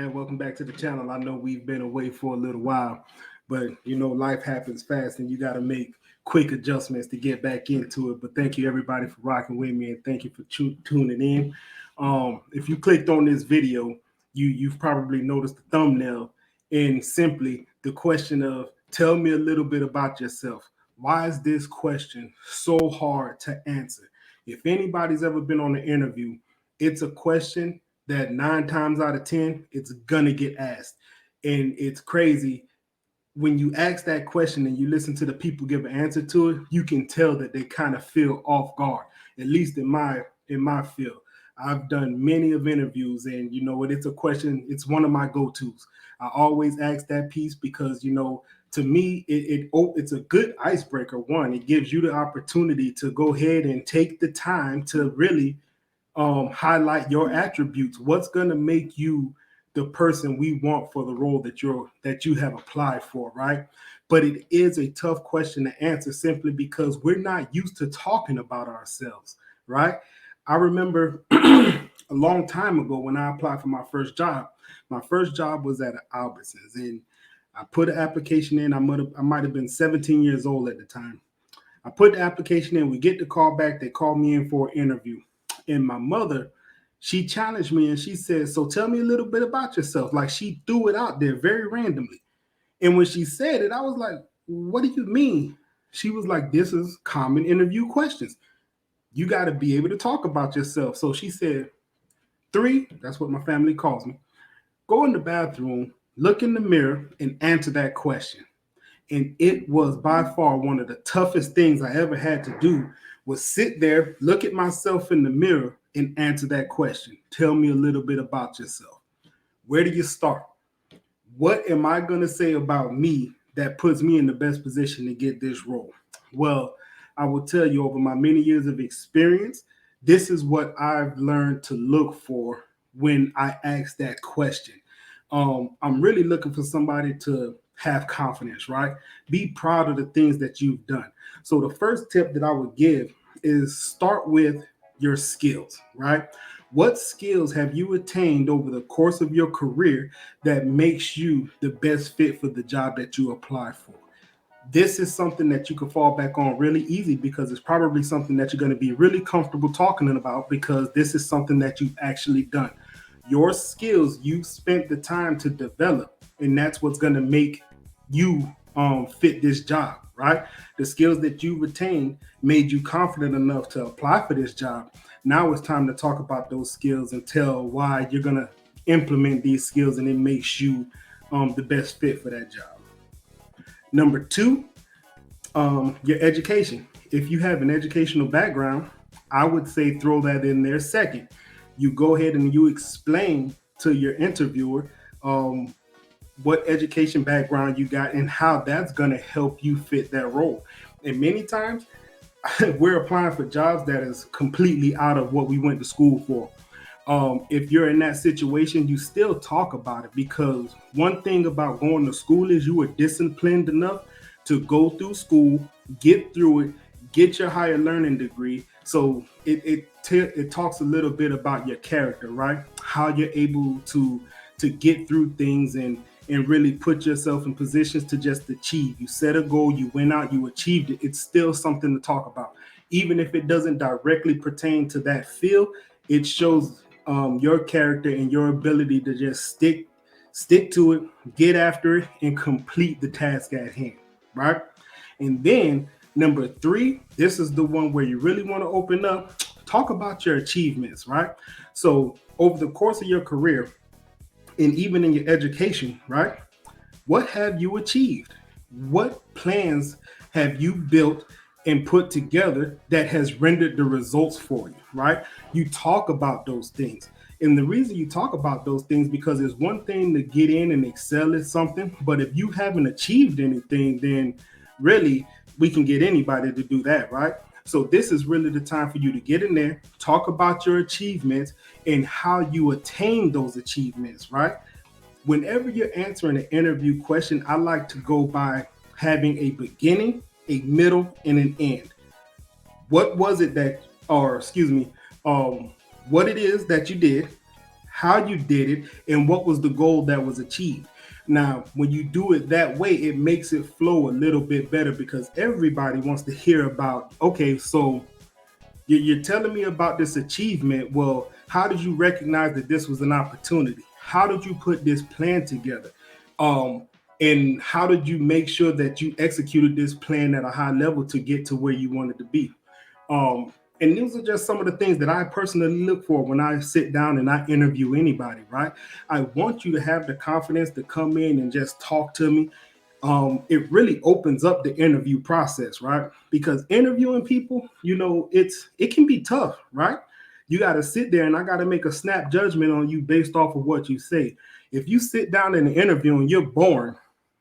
And welcome back to the channel. I know we've been away for a little while, but life happens fast and you got to make quick adjustments to get back into it. But thank you everybody for rocking with me and thank you for tuning in. If you clicked on this video, you've probably noticed the thumbnail and simply the question of tell me a little bit about yourself. Why is this question so hard to answer? If anybody's ever been on an interview, it's a question that 9 times out of 10, it's gonna get asked. And it's crazy when you ask that question and you listen to the people give an answer to it, you can tell that they kind of feel off guard, at least in my field. I've done many of interviews and you know what, it's a question, it's one of my go-tos. I always ask that piece because to me it's a good icebreaker. One, it gives you the opportunity to go ahead and take the time to really highlight your attributes. What's going to make you the person we want for the role that you have applied for, right? But it is a tough question to answer simply because we're not used to talking about ourselves, right? I remember a long time ago when I applied for my first job. My first job was at Albertsons, and I put an application in. I might have been 17 years old at the time. I put the application in. We get the call back. They called me in for an interview. And my mother, she challenged me and she said, "So tell me a little bit about yourself." Like she threw it out there very randomly. And when she said it, I was like, "What do you mean?" She was like, "This is common interview questions. You got to be able to talk about yourself." So she said, "Three," that's what my family calls me, "go in the bathroom, look in the mirror, and answer that question." And it was by far one of the toughest things I ever had to do was sit there, look at myself in the mirror, and answer that question. Tell me a little bit about yourself. Where do you start? What am I going to say about me that puts me in the best position to get this role? Well, I will tell you, over my many years of experience, this is what I've learned to look for when I ask that question. I'm really looking for somebody to have confidence, right? Be proud of the things that you've done. So the first tip that I would give is start with your skills, right? What skills have you attained over the course of your career that makes you the best fit for the job that you apply for? This is something that you can fall back on really easy because it's probably something that you're going to be really comfortable talking about because this is something that you've actually done. Your skills you spent the time to develop, and that's what's going to make you fit this job, right? The skills that you retained made you confident enough to apply for this job. Now it's time to talk about those skills and tell why you're going to implement these skills and it makes you the best fit for that job. Number two, your education. If you have an educational background, I would say throw that in there second. You go ahead and you explain to your interviewer what education background you got and how that's going to help you fit that role. And many times we're applying for jobs that is completely out of what we went to school for. If you're in that situation, you still talk about it because one thing about going to school is you were disciplined enough to go through school, get through it, get your higher learning degree. So it talks a little bit about your character, right? How you're able to get through things and really put yourself in positions to just achieve. You set a goal, you went out, you achieved it. It's still something to talk about. Even if it doesn't directly pertain to that field, it shows your character and your ability to just stick to it, get after it, and complete the task at hand, right? And then number three, this is the one where you really want to open up. Talk about your achievements, right? So over the course of your career, and even in your education, right? What have you achieved? What plans have you built and put together that has rendered the results for you, right? You talk about those things. And the reason you talk about those things because it's one thing to get in and excel at something, but if you haven't achieved anything, then really we can get anybody to do that, right? So this is really the time for you to get in there, talk about your achievements and how you attain those achievements, right? Whenever you're answering an interview question, I like to go by having a beginning, a middle, and an end. What was it that, or excuse me, what it is that you did, how you did it, and what was the goal that was achieved. Now, when you do it that way, it makes it flow a little bit better because everybody wants to hear about, okay, so you're telling me about this achievement. Well, how did you recognize that this was an opportunity? How did you put this plan together? Um, and how did you make sure that you executed this plan at a high level to get to where you wanted to be? Um, and these are just some of the things that I personally look for when I sit down and I interview anybody, right? I want you to have the confidence to come in and just talk to me. It really opens up the interview process, right? Because interviewing people, it can be tough, right? You got to sit there and I got to make a snap judgment on you based off of what you say. If you sit down in the interview and you're boring,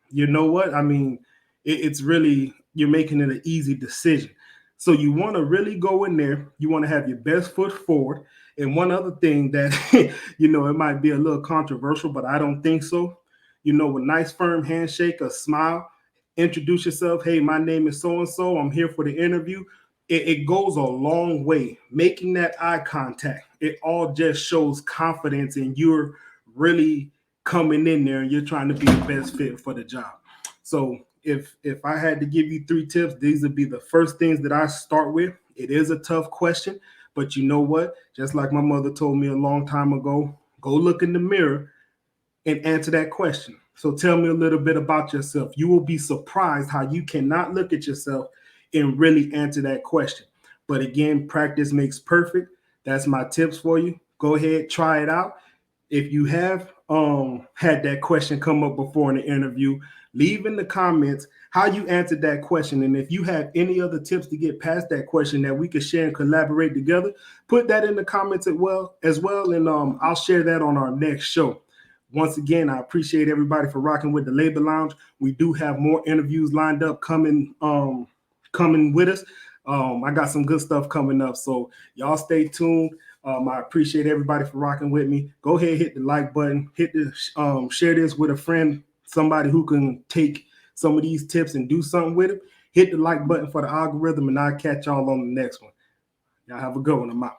you know what? I mean, it's really, you're making it an easy decision. So you want to really go in there. You want to have your best foot forward. And one other thing that, it might be a little controversial, but I don't think so. A nice firm handshake, a smile, introduce yourself. Hey, my name is so and so. I'm here for the interview. It goes a long way. Making that eye contact, it all just shows confidence and you're really coming in there and you're trying to be the best fit for the job. So if I had to give you 3 tips, these would be the first things that I start with. It is a tough question, but you know what? Just like my mother told me a long time ago, go look in the mirror and answer that question. So tell me a little bit about yourself. You will be surprised how you cannot look at yourself and really answer that question. But again, practice makes perfect. That's my tips for you. Go ahead, try it out. If you have had that question come up before in the interview, leave in the comments how you answered that question. And if you have any other tips to get past that question that we could share and collaborate together, put that in the comments as well. And I'll share that on our next show. Once again, I appreciate everybody for rocking with the Labor Lounge. We do have more interviews lined up coming with us. I got some good stuff coming up, so y'all stay tuned. I appreciate everybody for rocking with me. Go ahead, hit the like button, share this with a friend, somebody who can take some of these tips and do something with it. Hit the like button for the algorithm, and I'll catch y'all on the next one. Y'all have a good one. I'm out.